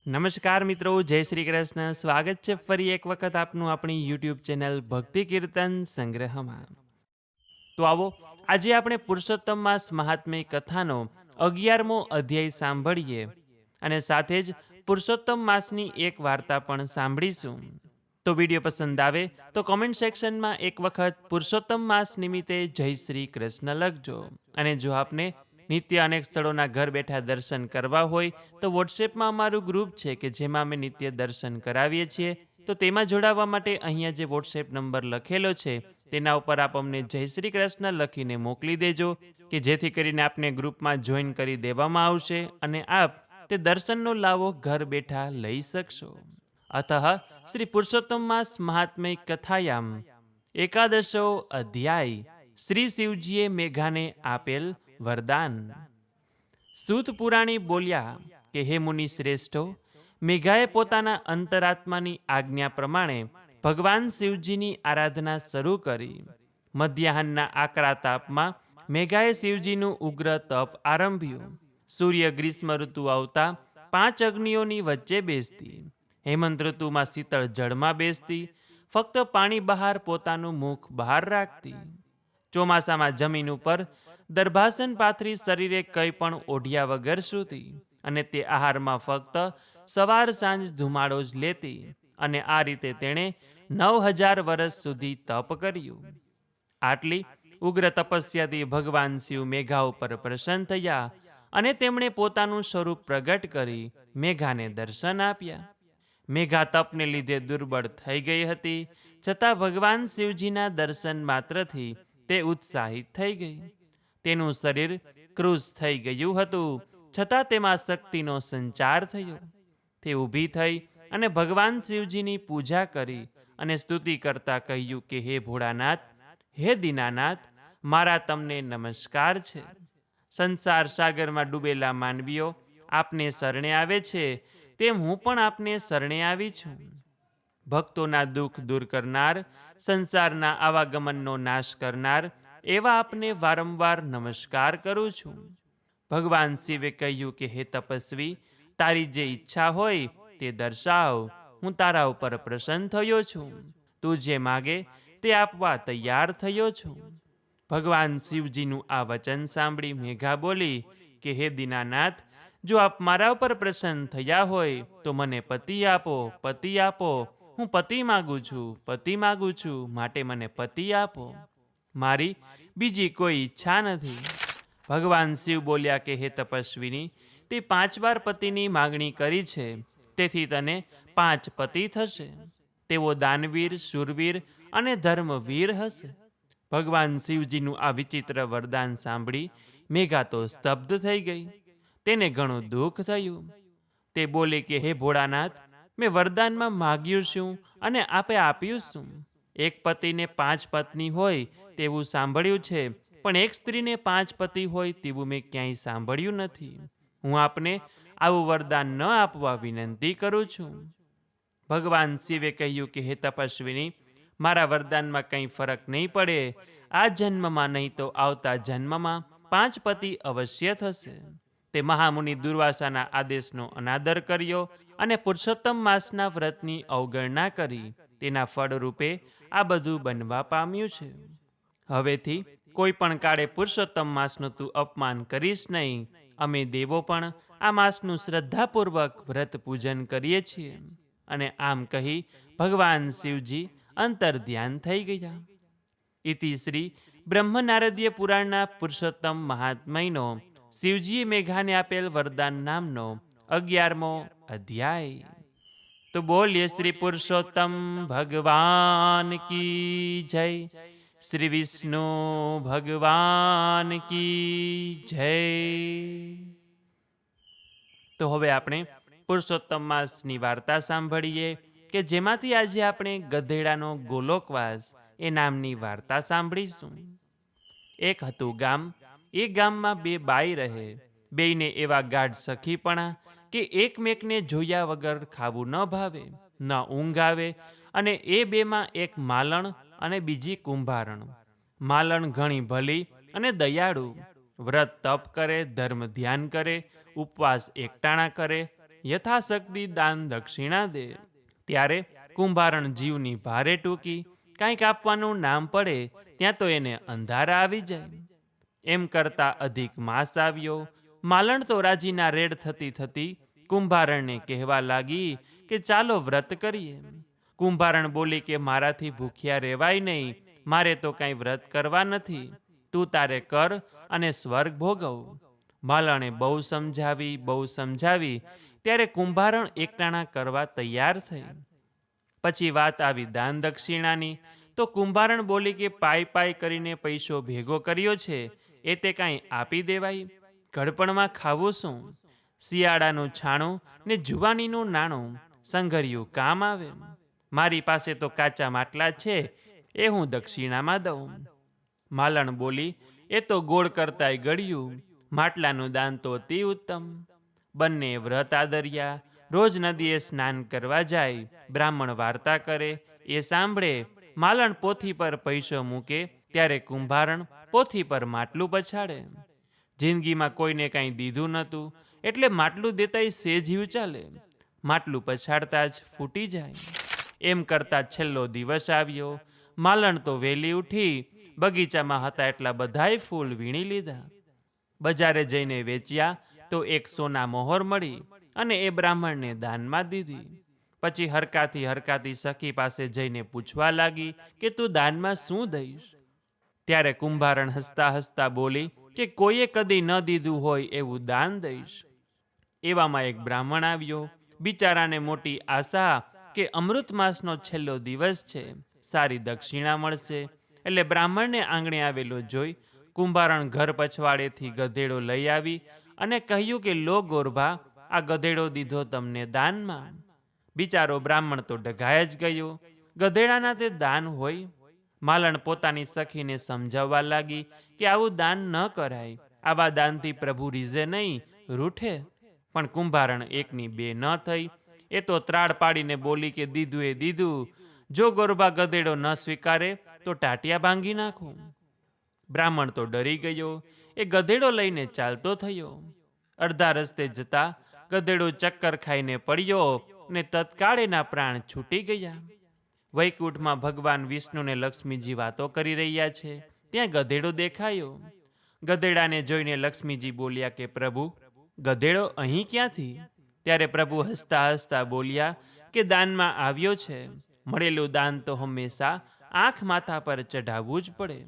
નમસ્કાર મિત્રો, જય શ્રી કૃષ્ણ. સ્વાગત છે ફરી એક વખત આપનું આપણી યુટ્યુબ ચેનલ ભક્તિ કીર્તન સંગ્રહમાં. તો આવો આજે આપણે પુરુષોત્તમ માસ મહાત્મ્ય કથાનો 11મો અધ્યાય સાંભળીએ અને સાથે જ પુરુષોત્તમ માસની એક વાર્તા પણ સાંભળીશું. તો વિડીયો પસંદ આવે તો કોમેન્ટ સેક્શનમાં એક વખત પુરુષોત્તમ માસ નિમિત્તે જય શ્રી કૃષ્ણ લખજો. અને જો આપને નિત્ય અનેક સ્થળોના ઘર બેઠા દર્શન કરવા હોય તો વોટ્સએપમાં અમારું ગ્રુપ છે કે જેમાં અમે નિત્ય દર્શન કરાવીએ છીએ. તો તેમાં જોડાવા માટે અહીંયા જે વોટ્સએપ નંબર લખેલો છે તેના ઉપર આપ અમને જય શ્રી કૃષ્ણ લખીને મોકલી દેજો કે જેથી કરીને આપને ગ્રુપમાં જોઈન કરી દેવામાં આવશે અને આપ તે દર્શનનો લાવો ઘર બેઠા લઈ શકશો. અતઃ શ્રી પુરુષોત્તમ માસ મહાત્મ્ય કથાયામ એકાદશો અધ્યાય શ્રી શિવજીએ મેઘાને આપેલ વરદાન. સૂત પુરાણી બોલ્યા કે હે મુનિ શ્રેષ્ઠો, મેઘાએ પોતાના અંતરાત્માની આજ્ઞા પ્રમાણે ભગવાન શિવજીની આરાધના શરૂ કરી. મધ્યાહનના આકરા તાપમાં મેઘાએ શિવજીનું ઉગ્ર તપ આરંભ્યું. સૂર્ય ગ્રીષ્મ ઋતુ આવતા 5 અગ્નિઓની વચ્ચે બેસતી, હેમંત ઋતુમાં શીતળ જળમાં બેસતી, ફક્ત પાણી બહાર પોતાનું મુખ બહાર રાખતી. ચોમાસામાં જમીન ઉપર દર્ભાસન પાથરી શરીરે કંઈ પણ ઓઢ્યા વગર સૂતી અને તે આહારમાં ફક્ત સવાર સાંજ ધુમાડો જ લેતી. અને આ રીતે તેણે 9000 વર્ષ સુધી તપ કર્યું. આટલી ઉગ્ર તપસ્યાથી ભગવાન શિવ મેઘા ઉપર પ્રસન્ન થયા અને તેમણે પોતાનું સ્વરૂપ પ્રગટ કરી મેઘાને દર્શન આપ્યા. મેઘા તપને લીધે દુર્બળ થઈ ગઈ હતી, છતાં ભગવાન શિવજીના દર્શન માત્રથી તે ઉત્સાહિત થઈ ગઈ. તેનું શરીર કૃશ થઈ ગયું હતું, છતાં તેમાં શક્તિનો સંચાર થયો. તે ઊભી થઈ અને ભગવાન શિવજીની પૂજા કરી અને સ્તુતિ કરતા કહ્યું કે હે ભોળાનાથ, હે દીનાનાથ, મારા તમને નમસ્કાર છે. સંસાર સાગરમાં ડૂબેલા માનવીઓ આપને શરણે આવે છે તેમ હું પણ આપને શરણે આવી છું. ભક્તોના દુઃખ દૂર કરનાર, સંસારના આવાગમનનો નાશ કરનાર એવા આપને વારંવાર નમસ્કાર કરું છું. ભગવાન શિવે કહ્યું કે હે તપસ્વી, તારી જે ઈચ્છા હોય તે દર્શાવ, હું તારા ઉપર પ્રસન્ન થયો છું. તું જે માગે તે આપવા તૈયાર થયો છું. ભગવાન શિવજીનું આ વચન સાંભળી મેઘા બોલી કે હે દીનાનાથ, જો આપ મારા ઉપર પ્રસન્ન થયા હોય તો મને પતિ આપો, પતિ આપો. હું પતિ માગું છું, પતિ માગું છું, માટે મને પતિ આપો. મારી બીજી કોઈ ઈચ્છા નથી. ભગવાન શિવ બોલ્યા કે હે તપસ્વીની, તે 5 વાર પતિની માગણી કરી છે, તેથી તને 5 પતિ થશે. તેઓ દાનવીર, શૂરવીર અને ધર્મવીર હશે. ભગવાન શિવજીનું આ વિચિત્ર વરદાન સાંભળી મેઘા તો સ્તબ્ધ થઈ ગઈ. તેને ઘણું દુઃખ થયું. તે બોલે કે હે ભોળાનાથ, મેં વરદાનમાં માગ્યું શું અને આપે આપ્યું શું? એક પતિને 5 પત્ની હોય તેવું સાંભળ્યું છે, પણ એક સ્ત્રીને 5 પતિ હોય તેવું મેં ક્યાંય સાંભળ્યું નથી. હું આપને આવું વરદાન ન આપવા વિનંતી કરું છું. ભગવાન શિવે કહ્યું કે હે તપસ્વીની, મારા વરદાનમાં કંઈ ફરક નહીં પડે. આ જન્મમાં નહીં તો આવતા જન્મમાં 5 પતિ અવશ્ય થશે. તે મહામુનિ દુર્વાસાના આદેશનો અનાદર કર્યો અને પુરુષોત્તમ માસના વ્રતની અવગણના કરી. તેના ફળરૂપે આ બધું બનવા પામ્યું છે. હવેથી કોઈ પણ કાળે પુરુષોત્તમ માસનું તું અપમાન કરીશ નહીં. અમે દેવો પણ આ માસનું શ્રદ્ધાપૂર્વક વ્રત પૂજન કરીએ છીએ. અને આમ કહી ભગવાન શિવજી અંતર ધ્યાન થઈ ગયા. ઇતિ શ્રી બ્રહ્મનારદીય પુરાણના પુરુષોત્તમ મહાત્મયનો શિવજીએ મેઘાને આપેલ વરદાન નામનો 11મો અધ્યાય. તો બોલીએ શ્રી પુરુષોત્તમ ભગવાન કી જય, શ્રી વિષ્ણુ ભગવાન કી જય. તો હવે આપણે પુરુષોત્તમ માસની વાર્તા સાંભળીએ કે જેમાંથી આજે આપણે ગધેડાનો ગોલોકવાસ એ નામની વાર્તા સાંભળીશું. એક હતું ગામ. એ ગામમાં 2 બાઈ રહે. બેયને એવા ગાઢ સખીપણા કે એકમેકને જોયા વગર ખાવું ન ભાવે, ન ઊંઘ આવે. અને એ બેમાં એક માલણ અને બીજી કુંભારણ. માલણ ઘણી ભલી અને દયાળુ, વ્રત તપ કરે, ધર્મ ધ્યાન કરે, ઉપવાસ એકટાણા કરે યથાશક્તિ દાન દક્ષિણા દે. ત્યારે કુંભારણ જીવની ભારે ટૂંકી, કાંઈક આપવાનું નામ પડે ત્યાં તો એને અંધારા આવી જાય. એમ કરતા અધિક માસ આવ્યો. માલણ તો રાજીના રેડ થતી થતી કુંભારણને કહેવા લાગી કે ચાલો વ્રત કરીએ. કુંભારણ બોલી કે મારાથી ભૂખ્યા રહેવાય નહીં, મારે તો કાંઈ વ્રત કરવા નથી, તું તારે કર અને સ્વર્ગ ભોગવ. માલણે બહુ સમજાવી ત્યારે કુંભારણ એકટાણા કરવા તૈયાર થઈ. પછી વાત આવી દાન દક્ષિણાની, તો કુંભારણ બોલી કે પાય કરીને પૈસો ભેગો કર્યો છે, એ તે કાંઈ આપી દેવાય? ઘડપણમાં ખાવું શું? શિયાળાનું છાણું ને જુવાનીનું નાણું સંઘર્યું કામ આવે. મારી પાસે તો કાચા માટલા છે, એ હું દક્ષિણામાં દઉં. માલણ બોલી, એ તો ગોળ કરતાંય ગળ્યું, માટલાનું દાન તો અતિ ઉત્તમ. બંને વ્રત આદર્યા. રોજ નદીએ સ્નાન કરવા જાય, બ્રાહ્મણ વાર્તા કરે એ સાંભળે. માલણ પોથી પર પૈસો મૂકે ત્યારે કુંભારણ પોથી પર માટલું પછાડે. જિંદગીમાં કોઈને કાંઈ દીધું નહોતું, એટલે માટલું દેતાય સેજીવ ચાલે. માટલું પછાડતા જ ફૂટી જાય. એમ કરતા છેલ્લો દિવસ આવ્યો. માલણ તો વહેલી ઉઠી, બગીચામાં હતા એટલા બધાય ફૂલ વીણી લીધા. બજારે જઈને વેચ્યા તો એક સોના મોહર મળી અને એ બ્રાહ્મણને દાનમાં દીધી. પછી હરકાતી સખી પાસે જઈને પૂછવા લાગી કે તું દાનમાં શું દઈશ? ત્યારે કુંભારણ હસતા બોલી કે કોઈએ કદી ન દીધું હોય એવું દાન દઈશ. એવામાં એક બ્રાહ્મણ આવ્યો. બિચારાને મોટી આશા કે અમૃત માસનો છેલ્લો દિવસ છે, સારી દક્ષિણા મળશે. એટલે બ્રાહ્મણને આંગણે આવેલો જોઈ કુંભારણ ઘર પછવાડેથી ગધેડો લઈ આવી અને કહ્યું કે લો ગોરભા, આ ગધેડો દીધો તમને દાનમાં. બિચારો બ્રાહ્મણ તો ડઘાય જ ગયો. ગધેડાના તે દાન હોય? માલણ પોતાની સખીને સમજાવવા લાગી કે આવું દાન ન કરાય, આવા દાનથી પ્રભુ રીઝે નહીં, રૂઠે. પણ કુંભારણ એકની બે ન થઈ. એ તો ત્રાડ પાડીને બોલી કે દીધું એ દીધું, જો ગોરબા ગધેડો ન સ્વીકારે તો ટાટિયા ભાંગી નાખું. બ્રાહ્મણ તો ડરી ગયો. એ ગધેડો લઈને ચાલતો થયો. અડધા રસ્તે જતા ગધેડો ચક્કર ખાઈને પડ્યો ને તત્કાળ એના પ્રાણ છૂટી ગયા. વૈકુંઠમાં ભગવાન વિષ્ણુને લક્ષ્મીજી વાતો કરી રહ્યા છે, ત્યાં ગધેડો દેખાયો. ગધેડાને જોઈને લક્ષ્મીજી બોલ્યા કે પ્રભુ, ગધેડો અહીં ક્યાંથી? ત્યારે પ્રભુ હસતા બોલ્યા કે દાનમાં આવ્યો છે. મળેલું દાન તો હંમેશા આંખ માથા પર ચઢાવવું જ પડે.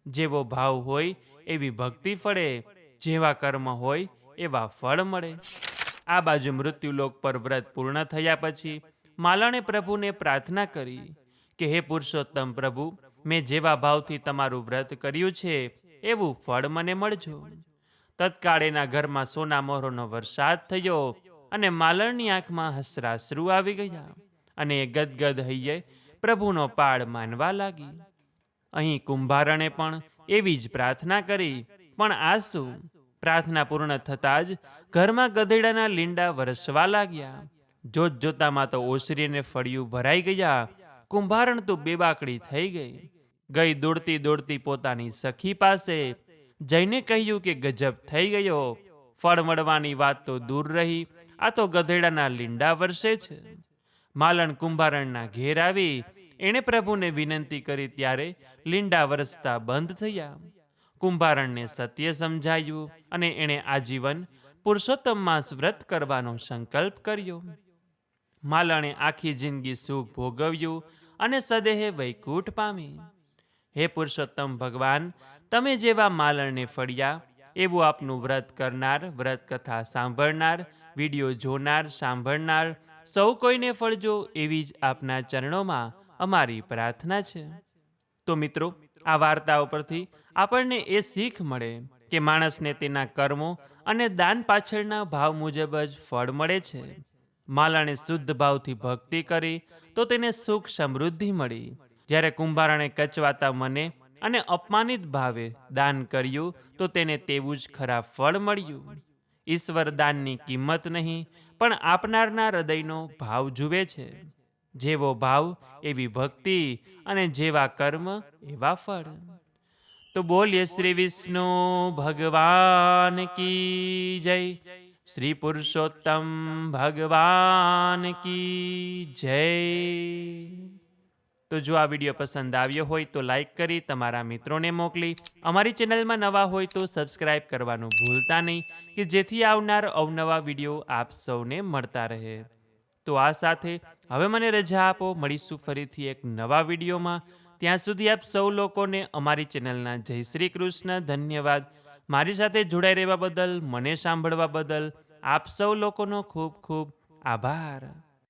જેવો ભાવ હોય એવી ભક્તિ ફળે, જેવા કર્મ હોય એવા ફળ મળે. આ બાજુ મૃત્યુલોક પર વ્રત પૂર્ણ થયા પછી માલણે પ્રભુને પ્રાર્થના કરી કે હે પુરુષોત્તમ પ્રભુ, મેં જેવા ભાવથી તમારું વ્રત કર્યું છે એવું ફળ મને મળજો. તત્કાળ એના ઘરમાં સોના મોહરનો વરસાદ થયો અને માલણની આંખમાં હસરાશ્રુ આવી ગયા અને એ ગદગદ હૈયે પ્રભુનો પાડ માનવા લાગી. અહીં કુંભારણે પણ એવી જ પ્રાર્થના કરી, પણ આ શું? પ્રાર્થના પૂર્ણ થતાં જ ઘરમાં ગધેડાના લીંડા વરસવા લાગ્યા. જોતામાં તો ઓસરીને ફળિયું ભરાઈ ગયા. કુંભારણ તો બેબાકડી થઈ ગઈ. દોડતી પોતાની સખી પાસે જઈને કહ્યું કે ગજબ થઈ ગયો, ફળ મળવાની વાત તો દૂર રહી, આ તો ગધેડાના લીંડા વરસે છે. માલણ કુંભારણના ઘેર આવી એણે પ્રભુને વિનંતી કરી ત્યારે લીંડા વરસતા બંધ થયા. કુંભારણને સત્ય સમજાયું અને એણે આજીવન પુરુષોત્તમ માસ વ્રત કરવાનો સંકલ્પ કર્યો. માલણે આખી જિંદગી સુખ ભોગવ્યું અને સદેહે વૈકુંઠ પામી. હે પુરુષોત્તમ ભગવાન, તમે જેવા માલણને ફળ્યા એવું આપનું વ્રત કરનાર, વ્રત કથા સાંભળનાર, વિડીયો જોનાર, સાંભળનાર સૌ કોઈને ફળજો, એવી જ આપના ચરણોમાં અમારી પ્રાર્થના છે. તો મિત્રો, આ વાર્તાઓ પરથી આપણને એ શીખ મળે કે માણસને તેના કર્મો અને દાન પાછળના ભાવ મુજબ જ ફળ મળે છે. માલણે શુદ્ધ ભાવથી ભક્તિ કરી તો તેને સુખ સમૃદ્ધિ મળી. જ્યારે કુંભારણે કચવાતા મને અને અપમાનિત ભાવે દાન કર્યું તો તેને તેવું જ ખરાબ ફળ મળ્યું. ઈશ્વર દાનની કિંમત નહીં, પણ આપનારના હૃદયનો ભાવ જુએ છે. જેવો ભાવ એવી ભક્તિ અને જેવા કર્મ એવા ફળ. તો બોલીએ શ્રી વિષ્ણુ ભગવાન કી જય. શ્રી પુરુષોત્તમ ભગવાન કી જય. તો જો આ વિડીયો પસંદ આવ્યો હોય તો લાઈક કરી તમારા મિત્રોને મોકલી, અમારી ચેનલમાં નવા હોય તો સબસ્ક્રાઈબ કરવાનું ભૂલતા નહીં, કે જેથી આવનાર અવનવા વિડીયો આપ સૌને મળતા રહે. તો આ સાથે હવે મને રજા આપો, મળીશું ફરીથી એક નવા વિડીયોમાં. ત્યાં સુધી આપ સૌ લોકોને અમારી ચેનલના જય શ્રી કૃષ્ણ. ધન્યવાદ. મારી સાથે જોડાઈ રહેવા બદલ, મને સાંભળવા બદલ આપ સૌ લોકોનો ખૂબ ખૂબ આભાર.